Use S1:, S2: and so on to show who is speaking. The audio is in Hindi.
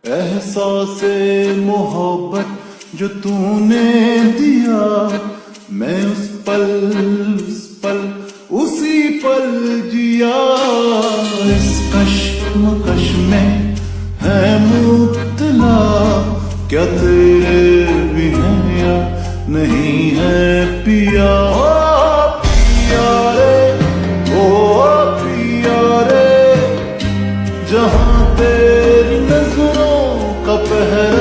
S1: एहसासे मोहब्बत जो तूने दिया, मैं उस पल उसी पल जिया। इस कश्मकश में है मुब्तला, क्या तेरे भी है या नहीं है पिया। ओ पिया रे, ओ पिया रे, जहां तेरी नजरों का पहरा